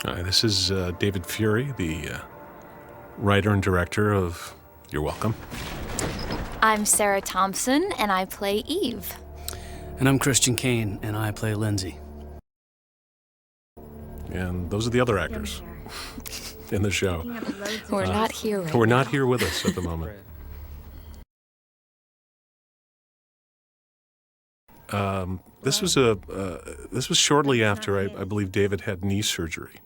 Hi, this is David Fury, the writer and director of You're Welcome. I'm Sarah Thompson, and I play Eve. And I'm Christian Kane, and I play Lindsay. And those are the other actors in the show. Who are not here right Who are now. not here with us at the moment. This was shortly after I believe David had knee surgery,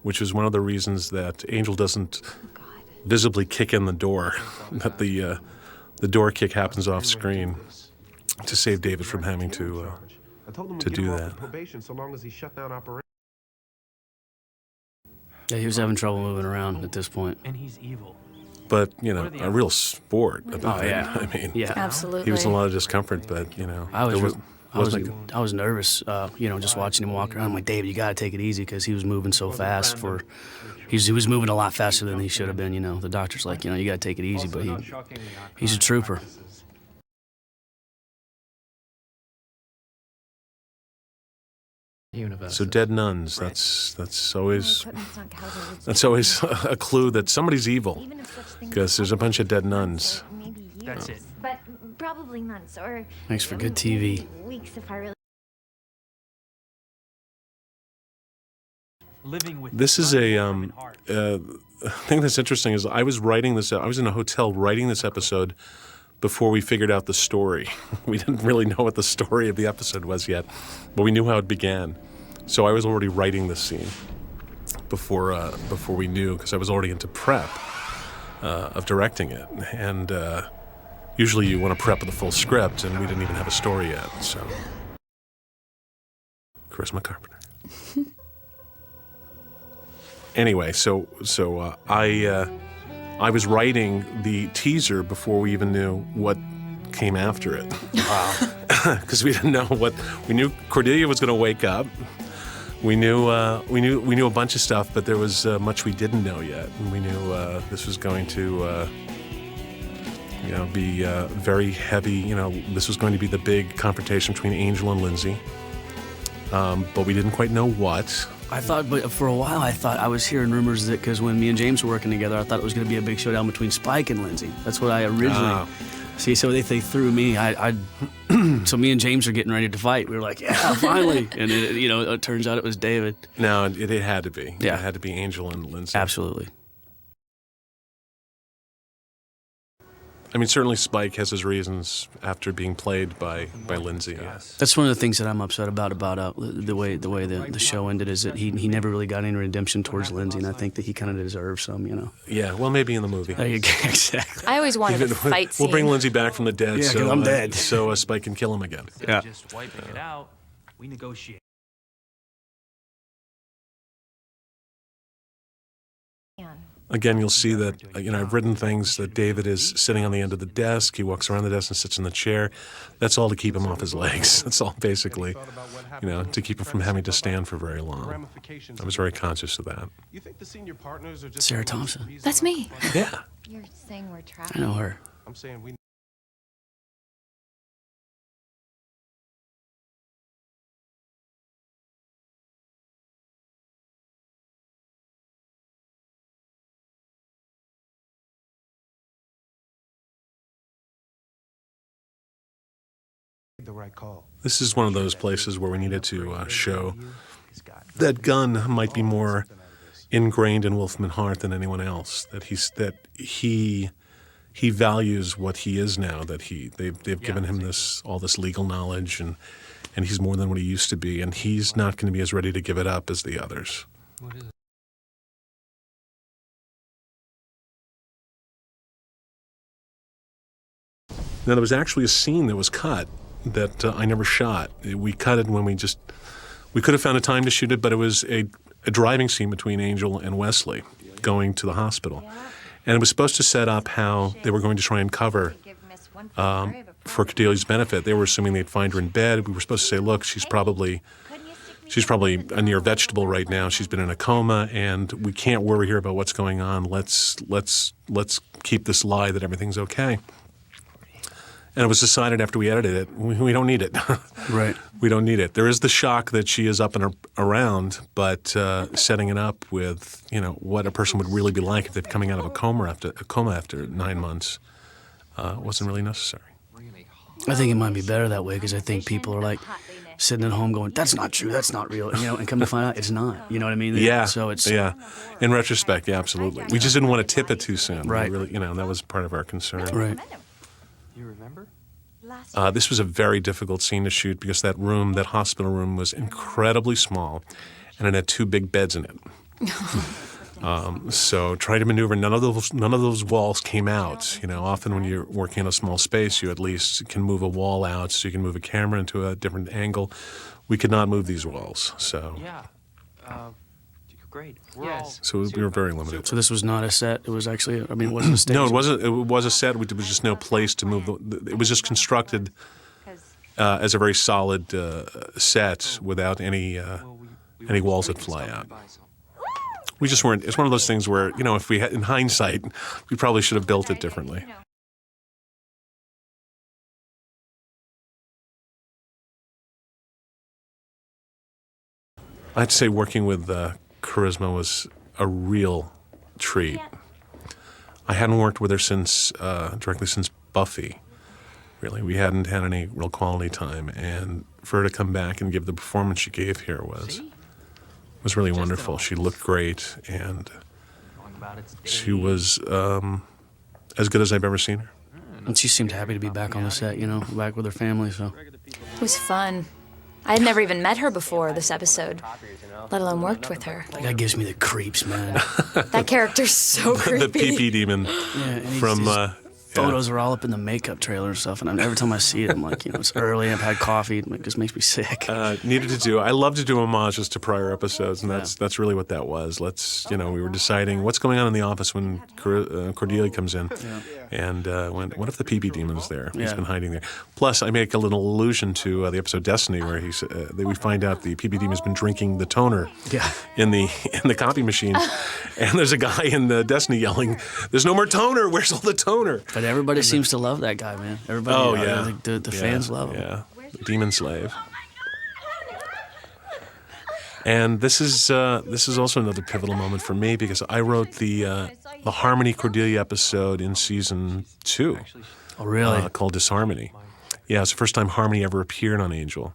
which is one of the reasons that Angel doesn't visibly kick in the door, that the door kick happens off screen to save David from having to do that. Yeah, he was having trouble moving around at this point. And he's evil. But, a real sport about it. yeah. I mean, Yeah, Absolutely. he was in a lot of discomfort, but, I was wasn't nervous, just watching him walk around. I'm like, David, you got to take it easy because he was moving so fast. He was moving a lot faster than he should have been. The doctor's like, you got to take it easy, but he's a trooper. So dead nuns, that's always a clue that somebody's evil, because there's a bunch of dead nuns. That's it. But probably months or Makes for good TV. weeks if I really. Living with This is a thing that's interesting is I was in a hotel writing this episode before we figured out the story. We didn't really know what the story of the episode was yet, but we knew how it began. So I was already writing this scene before we knew, because I was already into prep of directing it. And usually you want to prep with a full script, and we didn't even have a story yet. So, Charisma Carpenter. Anyway, so I was writing the teaser before we even knew what came after it. Wow. Because we didn't know what we knew. Cordelia was going to wake up. We knew a bunch of stuff, but there was much we didn't know yet. And we knew this was going to be very heavy. This was going to be the big confrontation between Angel and Lindsay. But we didn't quite know what. But for a while, I was hearing rumors that because when me and James were working together, I thought it was going to be a big showdown between Spike and Lindsay. That's what I originally. See, so they threw me. So me and James are getting ready to fight. We were like, yeah, finally. And it turns out it was David. No, it had to be. Yeah. It had to be Angel and Lindsay. Absolutely. I mean, certainly Spike has his reasons after being played by Lindsay. That's one of the things that I'm upset about the way the show ended, is that he never really got any redemption towards Lindsay, and I think that he kind of deserves some. Yeah, well, maybe in the movie. There you go. Exactly. I always wanted a fight scene. We'll bring Lindsay back from the dead, Yeah, 'cause so I'm dead. so Spike can kill him again. Yeah. Just wiping it out, we negotiate. Again, you'll see that, I've written things that David is sitting on the end of the desk. He walks around the desk and sits in the chair. That's all to keep him off his legs. That's all, basically, to keep him from having to stand for very long. I was very conscious of that. Sarah Thompson. That's me. Yeah. You're saying we're trapped. I know her. I'm saying we. The right call. This is one of those places where we needed to show that Gunn might be more ingrained in Wolfman Hart than anyone else. That he values what he is now. That they've given him all this legal knowledge, and he's more than what he used to be. And he's not going to be as ready to give it up as the others. Now, there was actually a scene that was cut that I never shot. We cut it when we could have found a time to shoot it, but it was a driving scene between Angel and Wesley going to the hospital. And it was supposed to set up how they were going to try and cover for Cordelia's benefit. They were assuming they'd find her in bed. We were supposed to say, look, she's probably a near vegetable right now. She's been in a coma, and we can't worry here about what's going on. Let's keep this lie that everything's okay. And it was decided after we edited it, we don't need it. Right. We don't need it. There is the shock that she is up and around, but setting it up with, what a person would really be like if they're coming out of a coma after 9 months wasn't really necessary. I think it might be better that way because I think people are like sitting at home going, "That's not true. That's not real," and come to find out it's not. You know what I mean? Yeah. So it's yeah. In retrospect, yeah, absolutely. We just didn't want to tip it too soon. Right. We really, that was part of our concern. right. You remember? This was a very difficult scene to shoot because that hospital room was incredibly small, and it had 2 big beds in it. So trying to maneuver, none of those walls came out. Often when you're working in a small space, you at least can move a wall out so you can move a camera into a different angle. We could not move these walls, so Yeah. Great. Yes. so we were very limited. So this was not a set. It was actually. It wasn't a stage. No, it wasn't. It was a set. There was just no place to move. It was just constructed as a very solid set without any walls that fly out. We just weren't. It's one of those things where if we had, in hindsight, we probably should have built it differently. I'd say working with Charisma was a real treat. I hadn't worked with her directly since Buffy. Really, we hadn't had any real quality time, and for her to come back and give the performance she gave here was really wonderful. She looked great, and she was as good as I've ever seen her. And she seemed happy to be back on the set. Back with her family. So It was fun. I had never even met her before this episode, let alone worked with her. that guy gives me the creeps, man. That character's so creepy. The pee-pee demon And from his photos are all up in the makeup trailer and stuff. And every time I see it, I'm like, it's early. I've had coffee. It just makes me sick. needed to do. I love to do homages to prior episodes, and that's really what that was. We were deciding what's going on in the office when Cordelia comes in, and what if the PB Demon's there? He's been hiding there. Plus, I make a little allusion to the episode Destiny, where we find out the PB Demon's been drinking the toner in the copy machine, and there's a guy in the Destiny yelling, "There's no more toner! Where's all the toner?" But everybody seems to love that guy, man. Everybody, the fans love him. Yeah, Demon Slave. And this is also another pivotal moment for me because I wrote the Harmony Cordelia episode in season 2. Oh, really? Called Disharmony. Yeah, it's the first time Harmony ever appeared on Angel,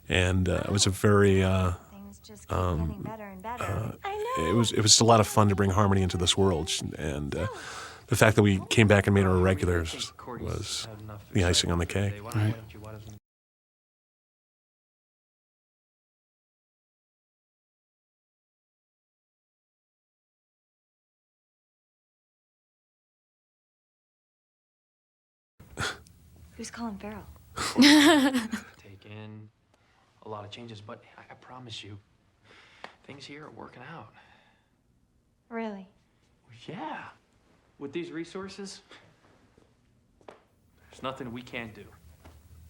and it was a very Things just keep getting better and better. it was a lot of fun to bring Harmony into this world, and the fact that we came back and made her regulars was the icing on the cake. Right. Who's calling Farrell? Take in a lot of changes, but I promise you, things here are working out. Really? Yeah. With these resources, there's nothing we can't do.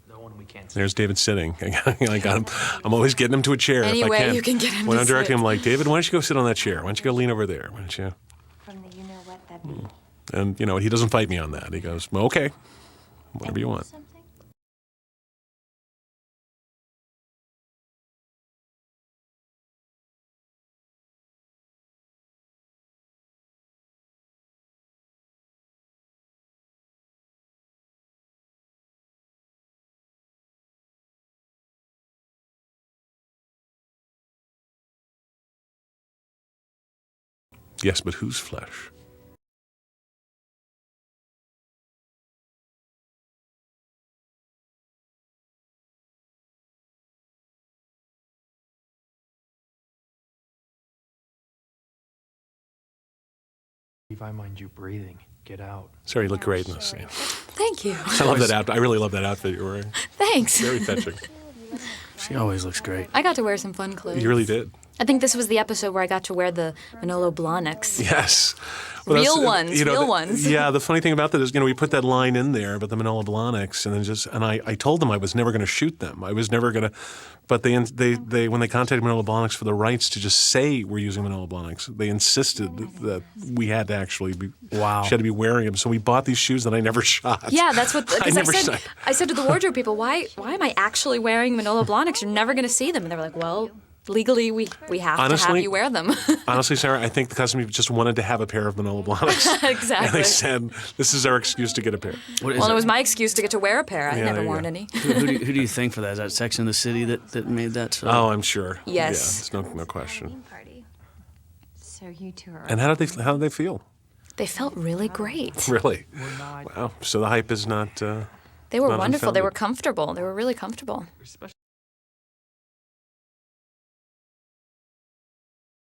No one we can't see. There's David sitting. I got him. I'm always getting him to a chair Any if I way can. you can get him when to I'm directing, sit. I'm like, David, why don't you go sit on that chair? Why don't you go lean over there? Why don't you? From the you-know-what that be? And he doesn't fight me on that. He goes, well, okay, whatever you want. Something? Yes, but whose flesh? If I mind you breathing, get out. Sorry, you look great in this scene. Thank you. I love that outfit. I really love that outfit you're wearing. Thanks. Very fetching. She always looks great. I got to wear some fun clothes. You really did. I think this was the episode where I got to wear the Manolo Blahniks. Yes. Real that's, ones, real ones. Yeah, the funny thing about that is, we put that line in there about the Manolo Blahniks, and I told them I was never going to shoot them. I was never going to, but they when they contacted Manolo Blahniks for the rights to just say we're using Manolo Blahniks, they insisted that we had to actually be, Wow. she had to be wearing them. So we bought these shoes that I never shot. Yeah, that's what. Because shot. I said to the wardrobe people, why am I actually wearing Manolo Blahniks? You're never going to see them. And they were like, well, legally we have to have you wear them. Honestly, Sarah, I think the customer just wanted to have a pair of Manolo Blahniks. Exactly. And they said, this is our excuse to get a pair. Well, it was my excuse to get to wear a pair. I Yeah, never there you worn go. any. Who do you think for that? Is that Sex and the City that made that? Oh, I'm sure. Yes. Yeah, it's no question. Theme party. So you two are. And how did they feel? They felt really great. Really? Wow. So the hype is not. They were Not wonderful. They unfounded. were comfortable. They were really comfortable.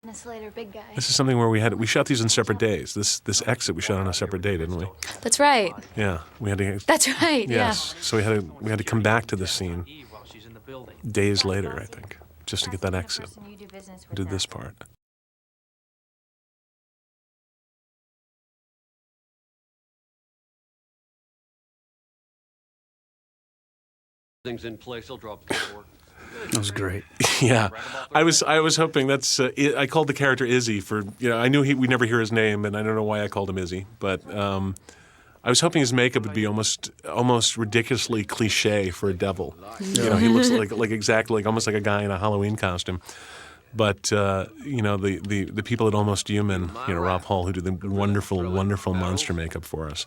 Miss Slater, big guy. This is something where we shot these on separate days. This exit we shot on a separate day, didn't we? That's right. Yeah, we had to. That's right. Yes. So we had to come back to the scene Eve while she's in the building. days later, I think, just to get that exit. Person you do business with Did now. this part. Things in place, I'll drop the paperwork. That was great. Yeah, I was hoping that's. I called the character Izzy for. I knew we never hear his name, and I don't know why I called him Izzy, but I was hoping his makeup would be almost ridiculously cliche for a devil. He looks like exactly almost like a guy in a Halloween costume. But the people at Almost Human, Rob Hall, who did the wonderful monster makeup for us.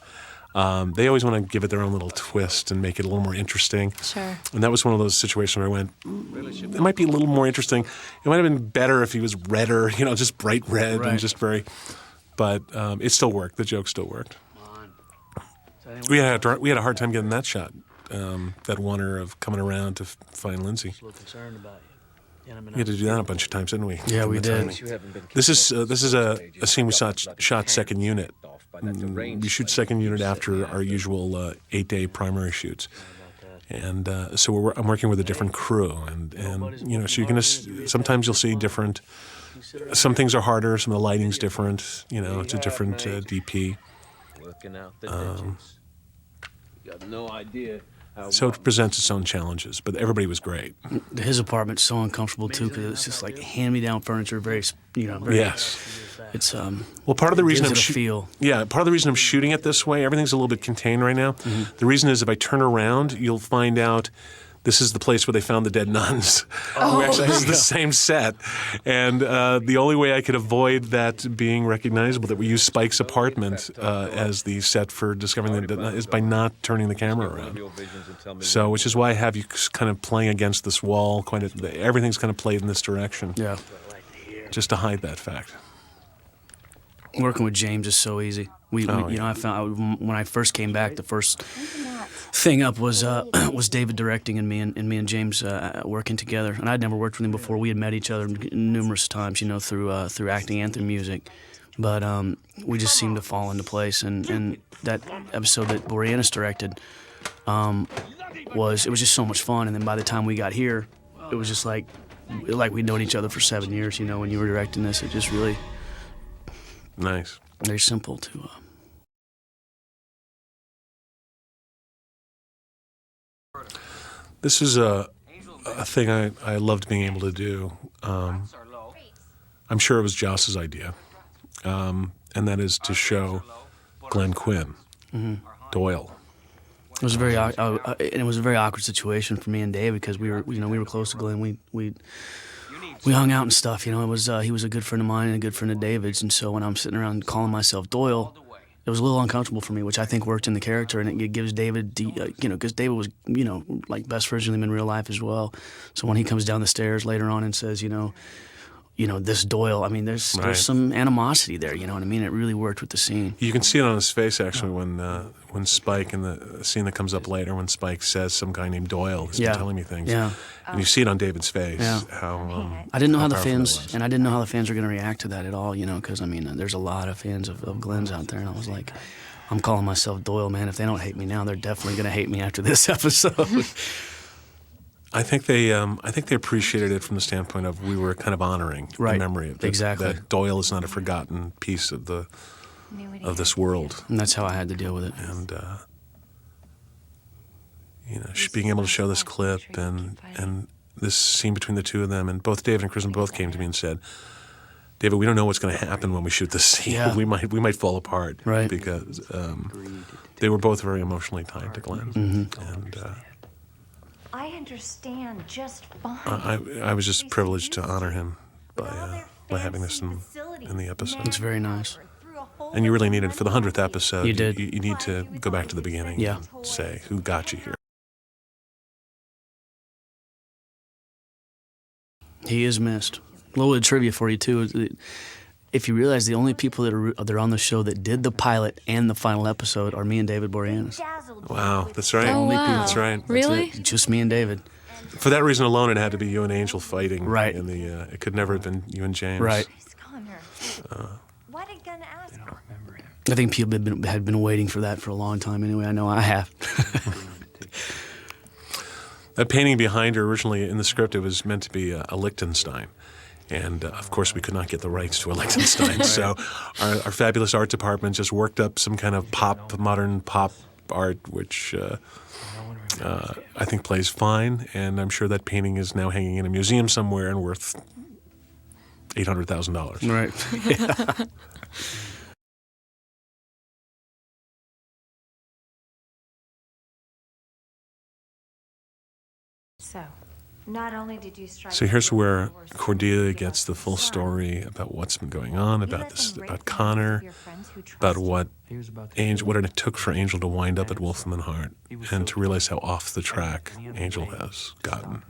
They always want to give it their own little twist and make it a little more interesting. Sure. And that was one of those situations where I went, it might be a little more interesting. It might have been better if he was redder, just bright red Right. and just very. But it still worked. The joke still worked. We had a hard time getting that shot. That oneer of coming around to find Lindsay. A little concerned about you. We had to do that a bunch of times, didn't we? Yeah, From we the did. timing. This is a scene we shot second unit. We shoot second unit after our usual 8-day primary shoots, and so I'm working with a different crew, and so you're gonna sometimes you'll see different. Some things are harder. Some of the lighting's different. It's a different DP. Working out the digits. You got no idea how So it presents its own challenges, but everybody was great. His apartment's so uncomfortable too because it's just like hand-me-down furniture, very. Yes. It's Well, part of the reason gives I'm it a feel. Yeah, part of the reason I'm shooting it this way, everything's a little bit contained right now. Mm-hmm. The reason is if I turn around, you'll find out this is the place where they found the dead nuns. Oh, Actually, it's the same set. And the only way I could avoid that being recognizable, that we use Spike's apartment as the set for discovering the dead nuns, is by not turning the camera around. So, which is why I have you kind of playing against this wall. Everything's kind of played in this direction, Yeah. just to hide that fact. Working with James is so easy. I found when I first came back, the first thing up was David directing and me and James working together. And I'd never worked with him before. We had met each other numerous times, through acting and through music. But we just seemed to fall into place. And that episode that Boreanaz directed was just so much fun. And then by the time we got here, it was just like we'd known each other for 7 years. When you were directing this, it just really Nice. very simple to. This is a thing I loved being able to do. I'm sure it was Joss's idea, and that is to show Glenn Quinn, Doyle. It was a very awkward situation for me and Dave because we were close to Glenn. We hung out and stuff. It was he was a good friend of mine and a good friend of David's, and so when I'm sitting around calling myself Doyle, it was a little uncomfortable for me, which I think worked in the character, and it gives David, because David was, like best friends with him in real life as well. So when he comes down the stairs later on and says, this Doyle, I mean, there's some animosity there, you know what I mean? It really worked with the scene. You can see it on his face actually when Spike, in the scene that comes up later, when Spike says some guy named Doyle has been telling me things. Yeah. And you see it on David's face. Yeah. How I didn't know how the powerful that fans, was. and I didn't know how the fans were going to react to that at all, because, there's a lot of fans of Glenn's out there, and I was like, I'm calling myself Doyle, man. If they don't hate me now, they're definitely going to hate me after this episode. I think they appreciated it from the standpoint of we were kind of honoring the Right. memory of Exactly. that Doyle is not a forgotten piece of this world, And that's how I had to deal with it. and being able to show this clip and this scene between the two of them, and both David and Kristen both came to me and said, David, we don't know what's going to happen when we shoot this scene. Yeah. we might fall apart, Right. Because they were both very emotionally tied to Glenn, and I understand just fine. I was just privileged to honor him by having this in the episode. It's very nice. And you really needed, for the 100th episode, You did. You need to go back to the beginning Yeah. and say who got you here. He is missed. A little bit of trivia for you, too. Is that if you realize the only people that are on the show that did the pilot and the final episode are me and David Boreanaz. Wow, that's right. Oh, wow. That's right. Really? That's it. Just me and David. For that reason alone, it had to be you and Angel fighting. Right. In the, it could never have been you and James. Right. What did Gunn ask? I don't remember him. I think people had been waiting for that for a long time anyway. I know I have. That painting behind her, originally in the script, it was meant to be a Liechtenstein. And of course, we could not get the rights to a Liechtenstein. So our fabulous art department just worked up some kind of modern pop art, which I think plays fine. And I'm sure that painting is now hanging in a museum somewhere and worth $800,000. Right. So, not only did you strike. So here's where Cordelia gets the full story about what's been going on, about Connor, about what He was about to what it took for Angel to wind up at Wolfram and Hart, and to realize how off the track Angel has gotten.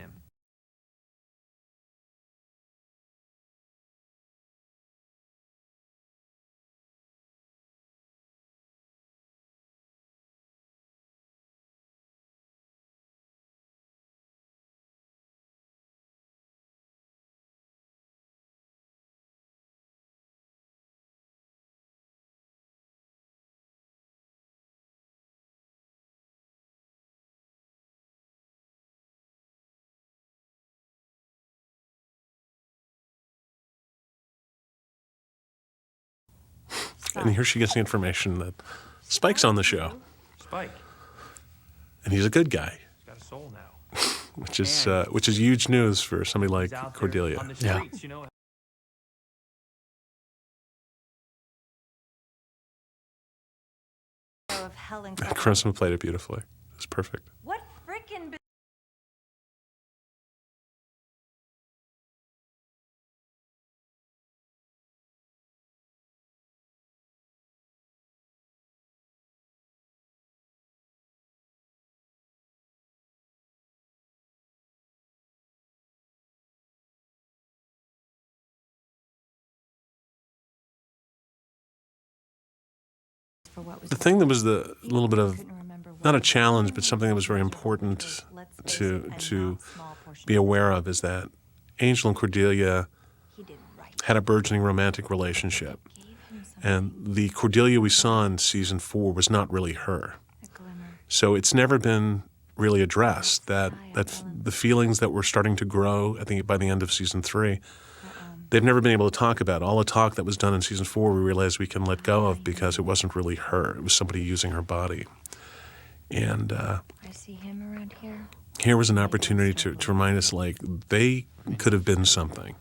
stop him. And here she gets the information that Spike's on the show, Spike, and he's a good guy, he's got a soul now. which is huge news for somebody like He's out there Cordelia. on the Yeah. streets, you know. Of Helen. And Crimson played it beautifully. It was perfect. What frickin' for what was The thing that was the little bit of not a challenge, but something that was very important to be aware of is that Angel and Cordelia had a burgeoning romantic relationship, and the Cordelia we saw in season 4 was not really her. So it's never been really addressed that the feelings that were starting to grow, I think by the end of season 3, they've never been able to talk about. All the talk that was done in season 4 we realized we can let go of because it wasn't really her. It was somebody using her body. And I see him around here. here was an opportunity to remind us, like, they could have been something.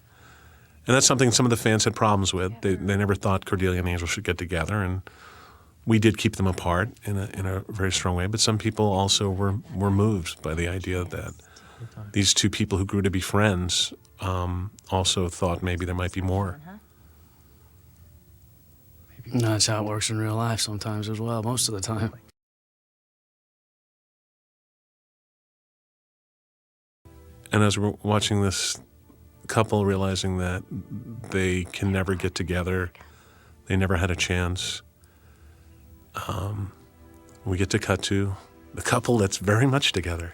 And that's something some of the fans had problems with. They never thought Cordelia and Angel should get together, and we did keep them apart in a very strong way. But some people also were moved by the idea that these two people who grew to be friends also thought maybe there might be more. No, that's how it works in real life sometimes as well, most of the time. And as we're watching this couple realizing that they can never get together, they never had a chance, we get to cut to the couple that's very much together.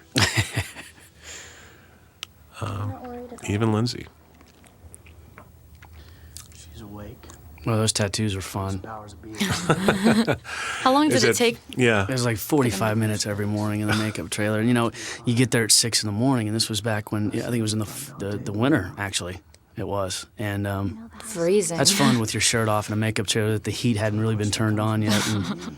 Even Lindsay. She's awake. Well, those tattoos are fun. How long did it take? Yeah. It was like 45 minutes every morning in the makeup trailer. And, you know, you get there at 6 in the morning, and this was back when, I think it was in the winter, actually. It was. And Freezing. that's fun with your shirt off in a makeup trailer that the heat hadn't really been turned on yet. And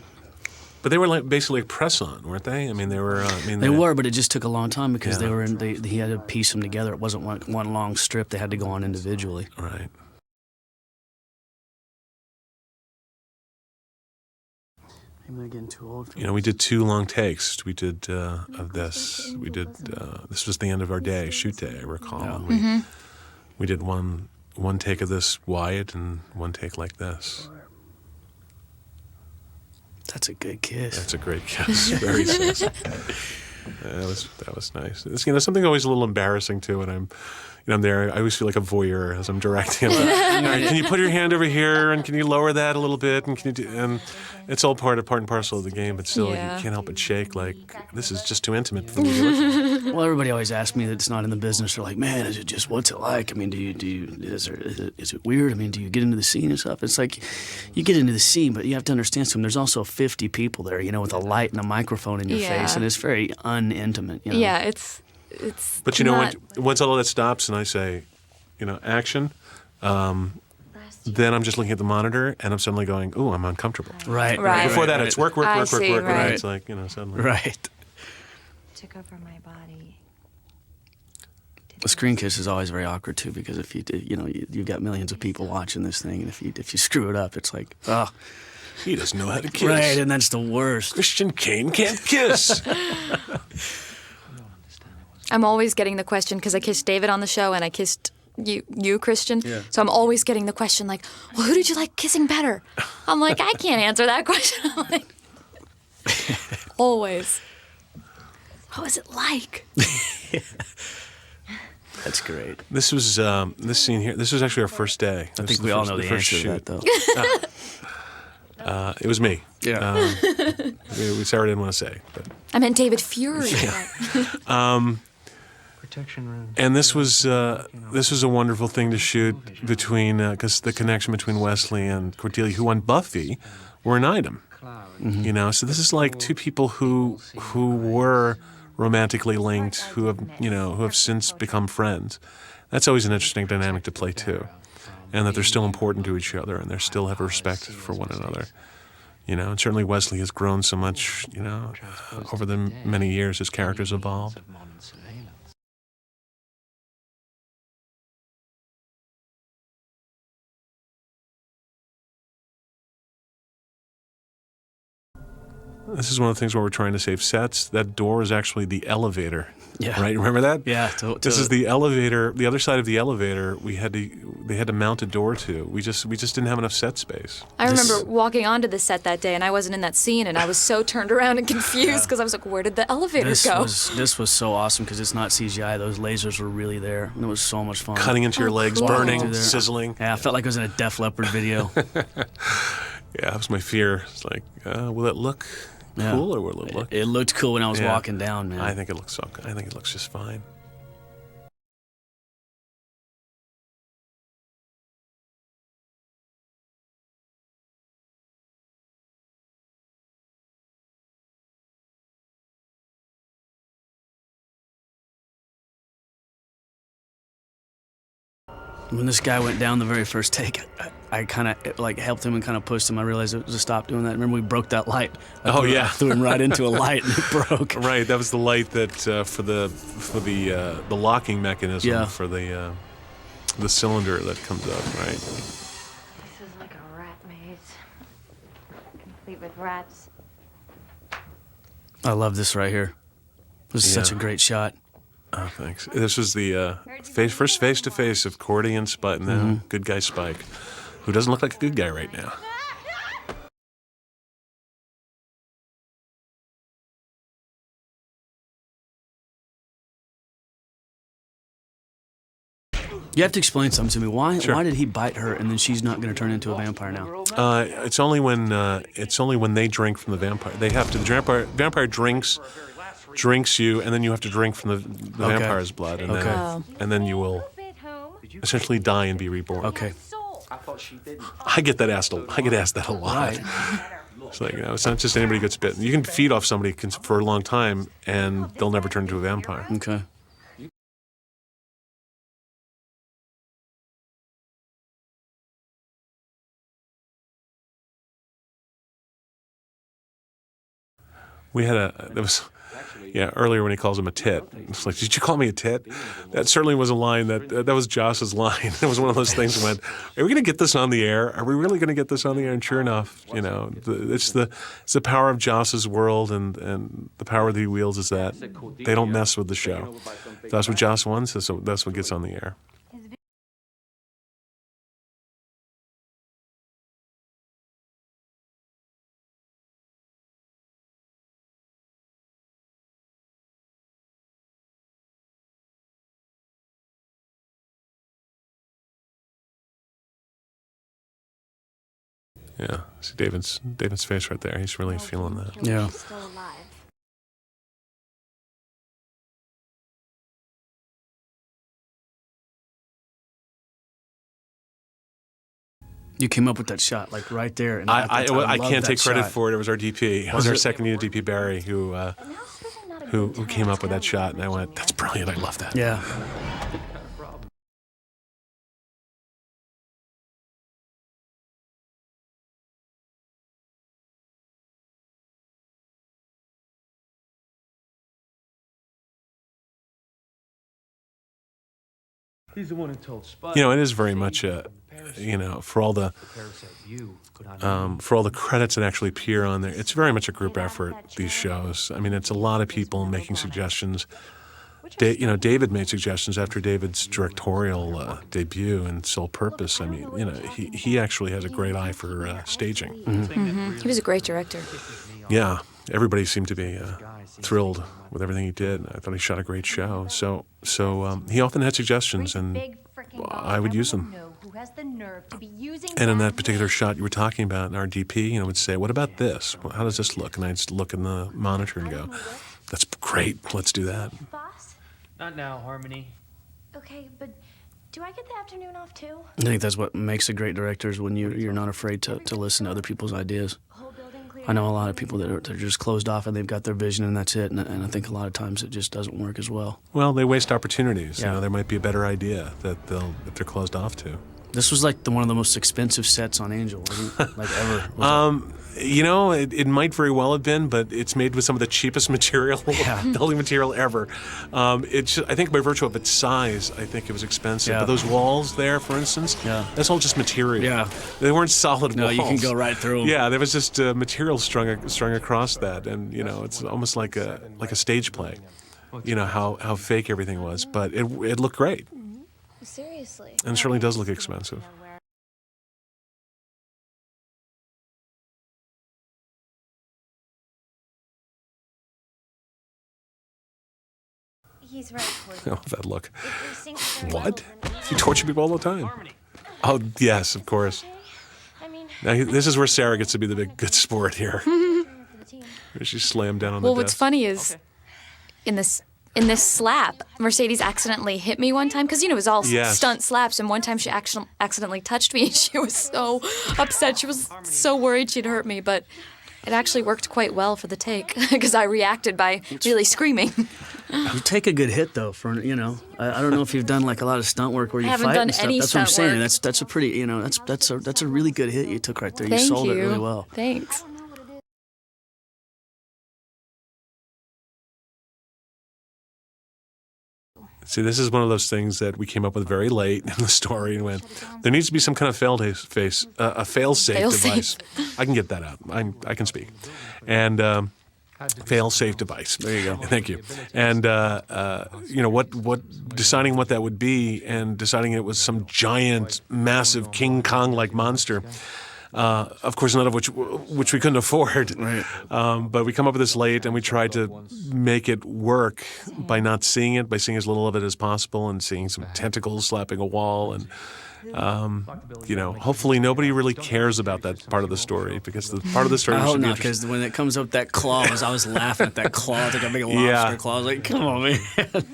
But they were like basically press-on, weren't they? I mean, they were. they were, but it just took a long time because they were he had to piece them together. It wasn't one long strip. They had to go on individually. Right. Maybe they're getting too old for You know, we did 2 long takes. We did of this. We did. This was the end of our day, shoot day, I recall. Yeah. And we did one take of this wide and 1 take like this. That's a good kiss. That's a great kiss. Very sexy. That was nice. It's, you know, something always a little embarrassing too when I'm there. I always feel like a voyeur as I'm directing. All right, can you put your hand over here and can you lower that a little bit and can you do? And it's all part and parcel of the game, but still you can't help but shake. Like this is just too intimate for me to look at. Well, everybody always asks me that's not in the business. They're like, man, is it just what's it like? I mean, is it weird? I mean, do you get into the scene and stuff? It's like you get into the scene, but you have to understand something. There's also 50 people there, you know, with a light and a microphone in your face, and it's very unintimate. You know? Yeah, it's. But you know, once all of that stops and I say, you know, action, then I'm just looking at the monitor and I'm suddenly going, ooh, I'm uncomfortable. Right. Before that, it's work. I And see, right. it's like, you know, suddenly. Right. Took over my body. The screen kiss is always very awkward too because if you've got millions of people watching this thing, and if you screw it up, it's like, oh, He doesn't know how to kiss. right, and that's the worst. Christian Kane can't kiss. I'm always getting the question because I kissed David on the show and I kissed you, Christian. Yeah. So I'm always getting the question like, well, who did you like kissing better? I'm like, I can't answer that question. I'm like, always. What was it like? That's great. This was this scene here. This was actually our first day. I think we all know the answer to that, though. It was me. Yeah. Sarah didn't want to say, but I meant David Fury. Protection room. and this was a wonderful thing to shoot between because the connection between Wesley and Cordelia, who on Buffy were an item. You know, so this is like 2 people who were romantically linked, who have since become friends. That's always an interesting dynamic to play too, and that they're still important to each other and they still have a respect for one another. You know, and certainly Wesley has grown so much. You know, over the many years his character's evolved. This is one of the things where we're trying to save sets. That door is actually the elevator. Yeah. Right? Remember that? Yeah. This is the elevator. The other side of the elevator. They had to mount a door to. We just didn't have enough set space. I remember walking onto the set that day and I wasn't in that scene and I was so turned around and confused because I was like, where did the elevator go? This was so awesome because it's not CGI. Those lasers were really there, and it was so much fun. Cutting into your legs, cool. burning, Through there. sizzling. Yeah, I felt like I was in a Def Leppard video. Yeah, that was my fear. It's like, will it look cool or will it look? It looked cool when I was walking down, man. I think it looks just fine. When this guy went down the very first take, I kind of like helped him and kind of pushed him. I realized it was to stop doing that. Remember we broke that light? I threw him right into a light and it broke. Right, that was the light that for the locking mechanism for the cylinder that comes up. Right. This is like a rat maze, complete with rats. I love this right here. This is such a great shot. Oh, thanks. This was the first face-to-face of Cordy and Spike, and good guy Spike, who doesn't look like a good guy right now. You have to explain something to me. Why did he bite her and then she's not going to turn into a vampire now? It's only when they drink from the vampire. They have to. The vampire drinks you, and then you have to drink from the vampire's blood, and then you will essentially die and be reborn. Okay. I thought she didn't. I get asked that a lot. It's like, it's not just anybody gets bitten. You can feed off somebody for a long time, and they'll never turn into a vampire. Okay. Earlier when he calls him a tit. It's like, did you call me a tit? That certainly was a line that was Joss's line. It was one of those things when, are we going to get this on the air? Are we really going to get this on the air? And sure enough, it's the power of Joss's world, and the power that he wields is that they don't mess with the show. That's what Joss wants, so that's what gets on the air. Yeah, see David's face right there. He's really feeling that. Yeah. Still alive. You came up with that shot, like right there. And I love can't that take credit shot. for it. It was our DP. It was our second unit DP, Barry, who came up with that shot. And I went, that's brilliant. I love that. Yeah. He's the one who told Spud. It is very much for all the credits that actually appear on there, it's very much a group effort, these shows. I mean, it's a lot of people making suggestions. David made suggestions after David's directorial debut in Sole Purpose. I mean, he actually has a great eye for staging. Mm-hmm. He was a great director. Yeah, everybody seemed to be thrilled with everything he did. I thought he shot a great show. So he often had suggestions, and I would use them. And in that particular shot you were talking about, our DP, would say, "What about this? How does this look?" And I'd just look in the monitor and go, "That's great. Let's do that." Not now, Harmony. Okay, but do I get the afternoon off too? I think that's what makes a great director is when you're not afraid to listen to other people's ideas. I know a lot of people that they're just closed off and they've got their vision and that's it. And I think a lot of times it just doesn't work as well. Well, they waste opportunities. Yeah. There might be a better idea that they're closed off to. This was like one of the most expensive sets on Angel, wasn't it? Like ever. It might very well have been, but it's made with some of the cheapest material, building material ever. I think by virtue of its size, I think it was expensive. Yeah. But those walls there, for instance, that's all just material. Yeah. They weren't solid walls. You can go right through them. Yeah, there was just material strung across that, and it's almost like a stage play. How fake everything was, but it looked great. Seriously. And it certainly does look expensive. He's right. Oh, that look. What? You torture people all the time. Oh, yes, of course. Now, this is where Sarah gets to be the big good sport here. She slammed down on the desk. Well, what's funny is in this slap, Mercedes accidentally hit me one time because it was all stunt slaps, and one time she accidentally touched me, and she was so upset. She was so worried she'd hurt me, but it actually worked quite well for the take because I reacted by really screaming. You take a good hit though. I don't know if you've done like a lot of stunt work where you haven't fight done and stuff. any That's what I'm stunt saying. work. That's a pretty that's a really good hit you took right there. You Thank sold you. it really well. Thanks. See, this is one of those things that we came up with very late in the story and went, there needs to be some kind of fail-safe device. I can get that out. I can speak. And fail-safe device. There you go. Thank you. And, deciding what that would be and deciding it was some giant, massive King Kong-like monster. Of course, none of which we couldn't afford. Right. But we come up with this late, and we tried to make it work by not seeing it, by seeing as little of it as possible, and seeing some tentacles slapping a wall, and hopefully nobody really cares about that part of the story, because the part of the story I should hope be not, because when it comes up that claw, I was laughing at that claw. It's like a big lobster Yeah. claw. I was like, come on, man.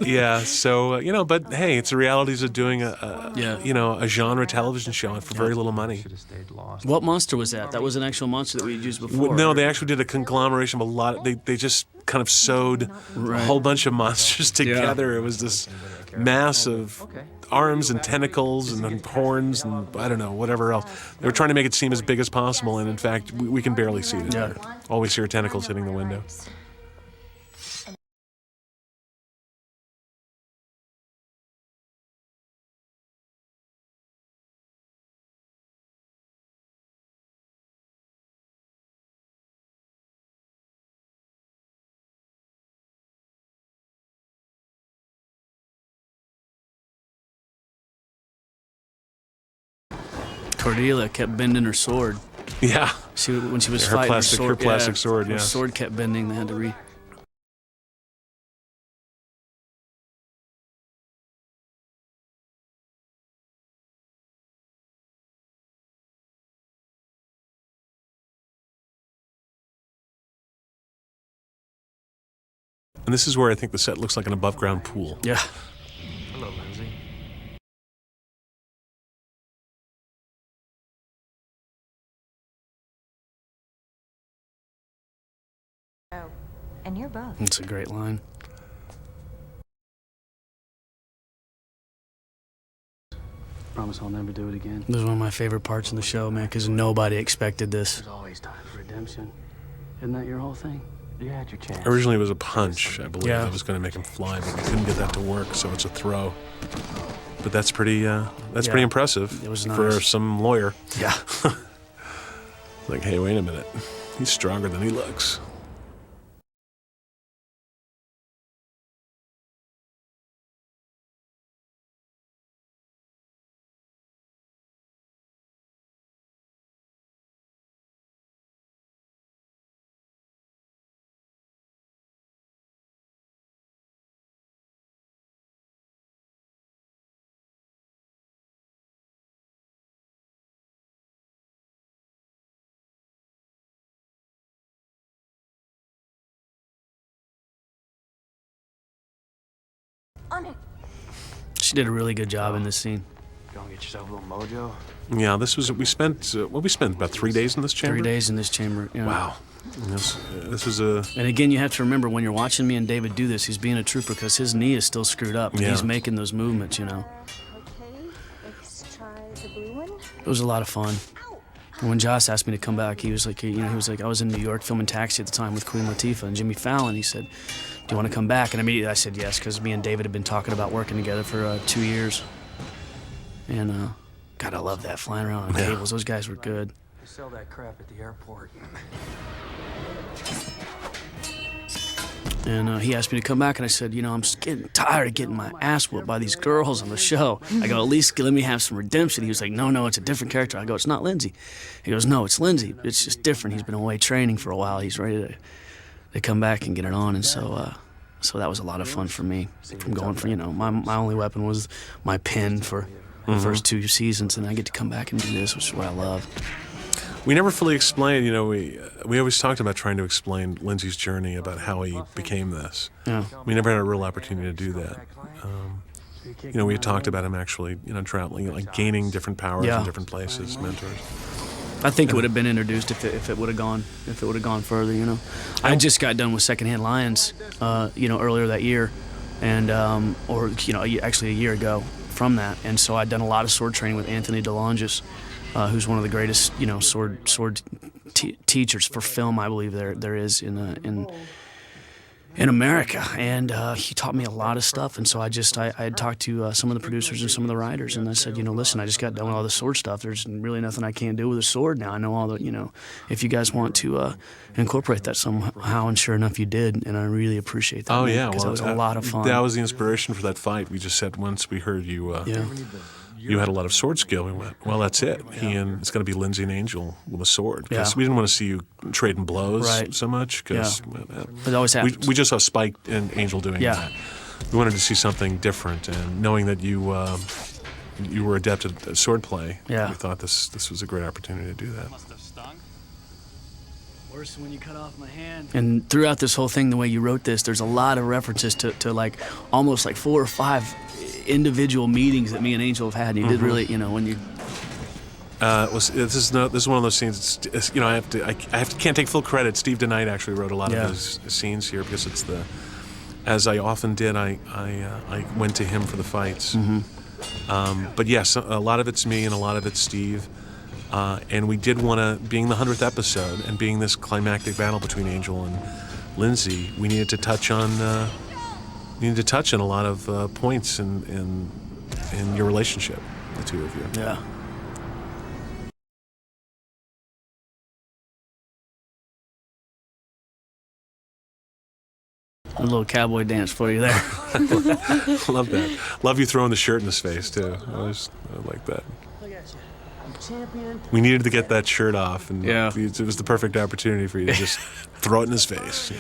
Yeah, so but hey, it's the realities of doing a genre television show for very little money. Should have stayed lost. What monster was that? That was an actual monster that we had used before. No, they actually did a conglomeration of a lot. They just kind of sewed a whole bunch of monsters together. It was this mass of arms and tentacles and then horns and I don't know, whatever else. They were trying to make it seem as big as possible, and in fact, we can barely see it. Yeah. All we see are tentacles hitting the window. Cordelia kept bending her sword. Yeah. When she was Her fighting plastic- her sword, her plastic sword, her yes. sword kept bending. They had to And this is where I think the set looks like an above-ground pool. Yeah. Hello, Lindsay. Oh, and you're both. It's a great line. Promise I'll never do it again. This is one of my favorite parts of the show, man, because nobody expected this. There's always time for redemption. Isn't that your whole thing? You had your chance. Originally, it was a punch, I believe, Yeah. that was going to make him fly, but we couldn't get that to work, so it's a throw. But that's pretty pretty impressive It was for nice. some lawyer. Yeah. Like, hey, wait a minute, he's stronger than he looks. On it. She did a really good job in this scene. Go and get yourself a little mojo. Yeah, this was we spent about 3 days in this chamber. 3 days in this chamber. You know. Wow. This is a And again, you have to remember when you're watching me and David do this, he's being a trooper because his knee is still screwed up. And Yeah. he's making those movements, you know. Okay, let's try the blue one. It was a lot of fun. And when Joss asked me to come back, he was like, I was in New York filming Taxi at the time with Queen Latifah and Jimmy Fallon. He said, do you want to come back? And immediately I said yes, because me and David had been talking about working together for 2 years. And, God, I love that, flying around on tables. Those guys were good. They sell that crap at the airport. And he asked me to come back, and I said, I'm just getting tired of getting my ass whooped by these girls on the show. I go, at least let me have some redemption. He was like, no, it's a different character. I go, it's not Lindsay. He goes, no, it's Lindsay. It's just different. He's been away training for a while. He's ready to come back and get it on. And so that was a lot of fun for me. From going from, my only weapon was my pen for the first 2 seasons, and I get to come back and do this, which is what I love. We never fully explained, we always talked about trying to explain Lindsay's journey about how he became this. Yeah. We never had a real opportunity to do that. We had talked about him actually, traveling, like gaining different powers Yeah. in different places, mentors. I think it would have been introduced if it would have gone further. I just got done with Secondhand Lions, earlier that year, and actually a year ago from that, and so I'd done a lot of sword training with Anthony DeLongis, who's one of the greatest sword teachers for film I believe there is in America, and he taught me a lot of stuff. And so I had talked to some of the producers and some of the writers, and I said, listen, I just got done with all the sword stuff. There's really nothing I can't do with a sword now. I know all the, if you guys want to incorporate that somehow, and sure enough, you did, and I really appreciate that. Oh, yeah. because it was a lot of fun. That was the inspiration for that fight. We just said once we heard you, Yeah. you had a lot of sword skill. We went, well, that's it. It's going to be Lindsay and Angel with a sword. Because Yeah. we didn't want to see you trading blows Right. so much. Because It always happens. we just saw Spike and Angel doing Yeah. that. We wanted to see something different. And knowing that you you were adept at swordplay. Yeah. We thought this was a great opportunity to do that. Worse when you cut off my hand. And throughout this whole thing, the way you wrote this, there's a lot of references to like almost like 4 or 5 individual meetings that me and Angel have had. And you did really, when you. This is one of those scenes. Can't take full credit. Steve DeKnight actually wrote a lot of those scenes here because it's as I often did. I went to him for the fights. But yes, a lot of it's me and a lot of it's Steve. And we did want to, being the 100th episode and being this climactic battle between Angel and Lindsay, we needed to touch on a lot of points in your relationship, the two of you. Yeah. A little cowboy dance for you there. Love that. Love you throwing the shirt in his face too. I like that. We needed to get that shirt off, and it was the perfect opportunity for you to just throw it in his face. Yeah.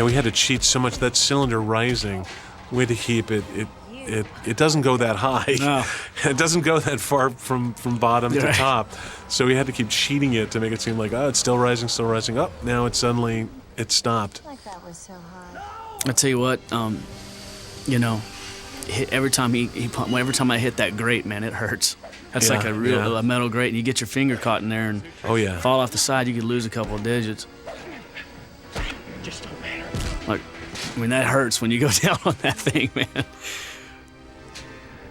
We had to cheat so much. That cylinder rising, we had to keep it. It doesn't go that high. No. It doesn't go that far from bottom to top. So we had to keep cheating it to make it seem like, it's still rising, still rising. Oh, now it stopped. Like that was so hard. I tell you what, every time every time I hit that grate, man, it hurts. That's like a metal grate, and you get your finger caught in there and fall off the side, you could lose a couple of digits. Just don't matter. Like, that hurts when you go down on that thing, man.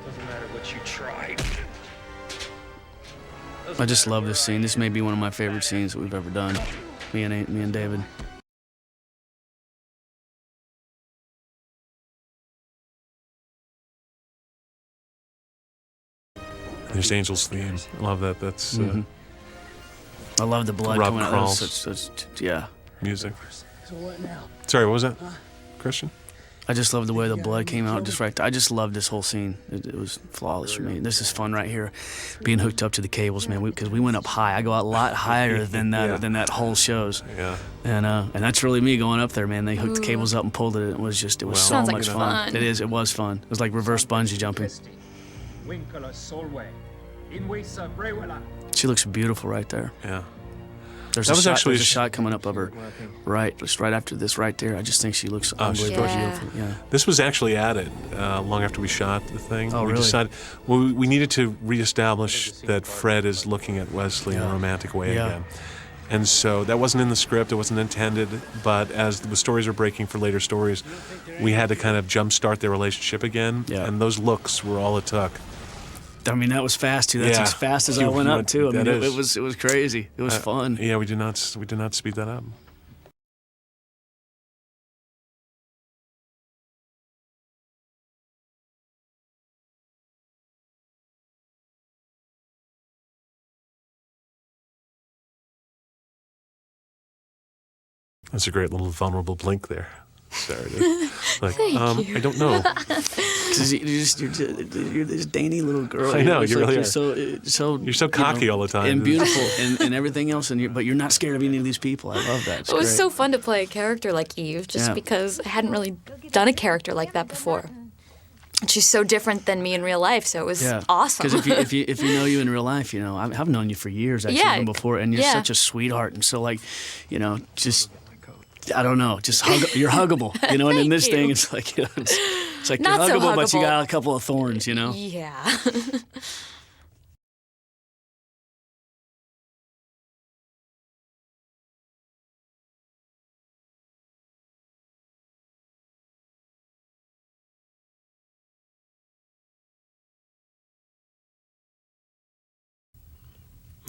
Doesn't matter what you tried. I just love this scene. This may be one of my favorite scenes that we've ever done. Me and David. There's Angel's theme. I love that. That's I love the blood Rob coming out. Krall's music. So what now? Sorry, what was that, Christian? I just love the way the blood came out just right there. I just love this whole scene. It was flawless for me. This is fun right here, being hooked up to the cables, man. Because we went up high. I go out a lot higher than that whole shows. Yeah. And that's really me going up there, man. They hooked the cables up and pulled it. It was so Sounds like much fun. It was fun. It was like reverse bungee jumping. She looks beautiful right there. Yeah. There's a shot coming up of her just right after this right there. I just think she looks unbelievably beautiful. Yeah. This was actually added long after we shot the thing. Oh, we really? decided we needed to reestablish that Fred is looking at Wesley in a romantic way again. And so that wasn't in the script, it wasn't intended, but as the stories are breaking for later stories, we had to kind of jumpstart their relationship again, and those looks were all it took. I mean, that was fast too. That's as fast as I went up too. I mean, it was crazy. It was fun. Yeah, we did not speed that up. That's a great little vulnerable blink there. Sorry. Like, Thank you. I don't know. Because you're this dainty little girl. I know, It's you like really you're so You're so cocky all the time. and beautiful and everything else, but you're not scared of any of these people. I love that. It's It was great. so fun to play a character like Eve, just because I hadn't really done a character like that before. And she's so different than me in real life, so it was awesome. Because if you know you in real life, I've known you for years, actually, even before, and you're such a sweetheart, and so just. I don't know, you're huggable, and in this thing, it's like, it's like Not you're so huggable, but you huggable. got a couple of thorns, Yeah.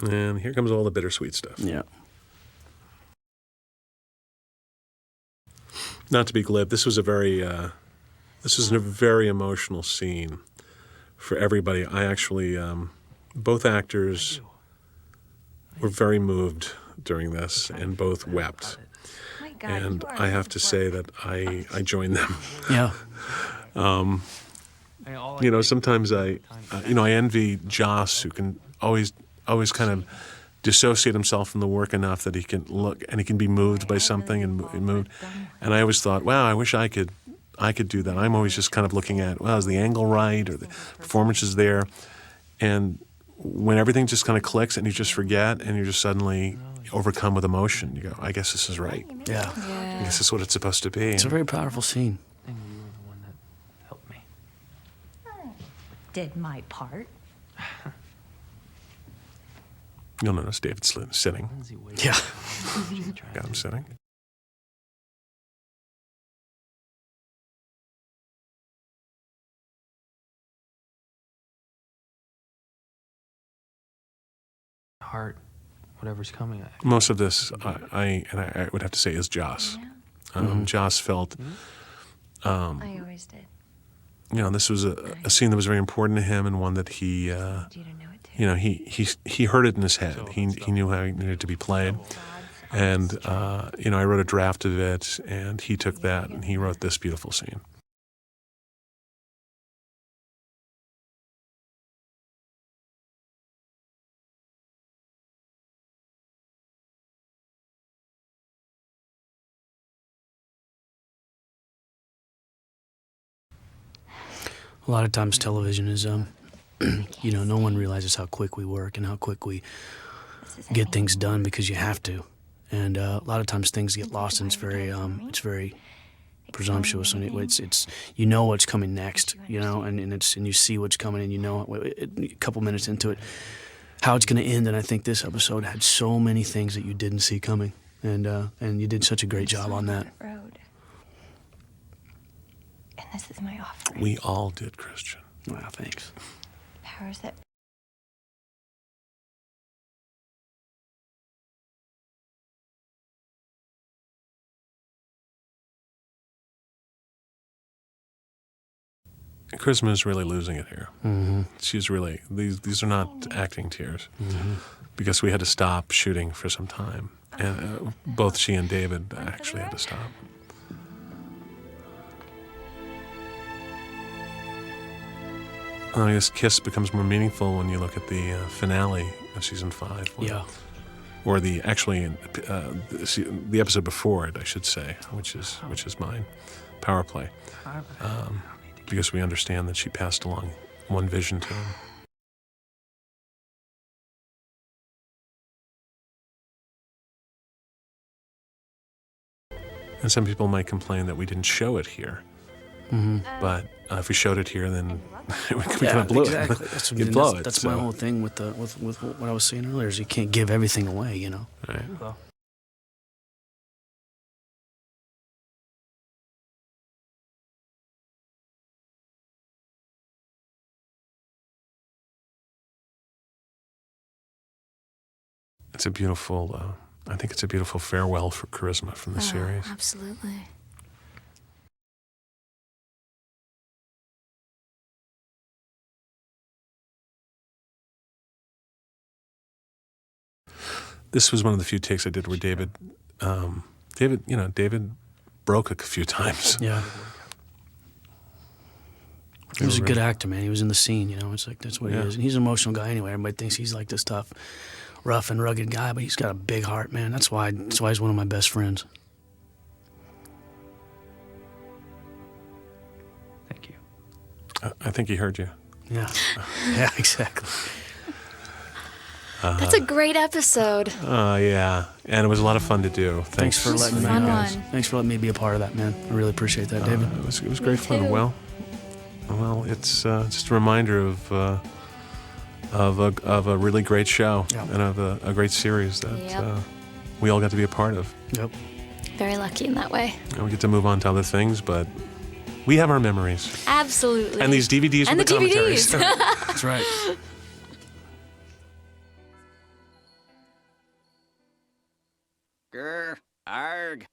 And here comes all the bittersweet stuff. Yeah. Not to be glib, this was a very emotional scene for everybody. I actually, both actors were very moved during this, and both wept. My God, And you are I have to say that I joined them. Yeah. Sometimes I envy Joss, who can always always kind of dissociate himself from the work enough that he can look and he can be moved by something and moved. And I always thought, wow, I wish I could do that. I'm always just kind of looking at, well, is the angle right or the performance is there? And when everything just kind of clicks and you just forget and you're just suddenly overcome with emotion, you go, I guess this is right. Yeah. I guess this is what it's supposed to be. It's a very powerful scene. I think you were the one that helped me. Did my part. You'll notice David's sitting. Lindsay waited. Yeah. Got him sitting. Heart, whatever's coming. Most of this, I would have to say, is Joss. Joss felt, I always did. this was a scene that was very important to him and one that he, I wanted you to know it too. he heard it in his head. He knew how it needed to be played. And, I wrote a draft of it, and he took that and he wrote this beautiful scene. A lot of times television is, no one realizes how quick we work and how quick we get things done because you have to. And a lot of times things get lost, and it's very presumptuous, and it's you know what's coming next, and you see what's coming, and a couple minutes into it how it's going to end. And I think this episode had so many things that you didn't see coming, and you did such a great job on that. Road. And this is my offering. We all did, Christian. Wow, thanks. Powers that. Charisma is really losing it here. Mm-hmm. She's really, these are not acting tears, because we had to stop shooting for some time. And both she and David actually had to stop. This kiss becomes more meaningful when you look at the finale of season 5. Yeah. Or the episode before it, I should say, which is mine, Power Play, because we understand that she passed along one vision to him. And some people might complain that we didn't show it here. Mm-hmm. But if we showed it here, then we kind of blew exactly. it. You'd blow it. That's my whole thing with what I was saying earlier, is you can't give everything away, Right. It's a beautiful, I think it's a beautiful farewell for Charisma from the series. Absolutely. This was one of the few takes I did where David broke a few times. Yeah. He was a good actor, man. He was in the scene, It's like, that's what he is. And he's an emotional guy anyway. Everybody thinks he's like this tough, rough and rugged guy, but he's got a big heart, man. That's why he's one of my best friends. Thank you. I think he heard you. Yeah. Yeah, exactly. That's a great episode. Yeah. And it was a lot of fun to do. Thanks for letting me. fun one. Thanks for letting me be a part of that, man. I really appreciate that, David. It was great fun. too. Well, it's just a reminder of a really great show and of a great series that we all got to be a part of. Yep. Very lucky in that way. And we get to move on to other things, but we have our memories. Absolutely. And these DVDs And with the the commentaries. DVDs. That's right. Grr, arg.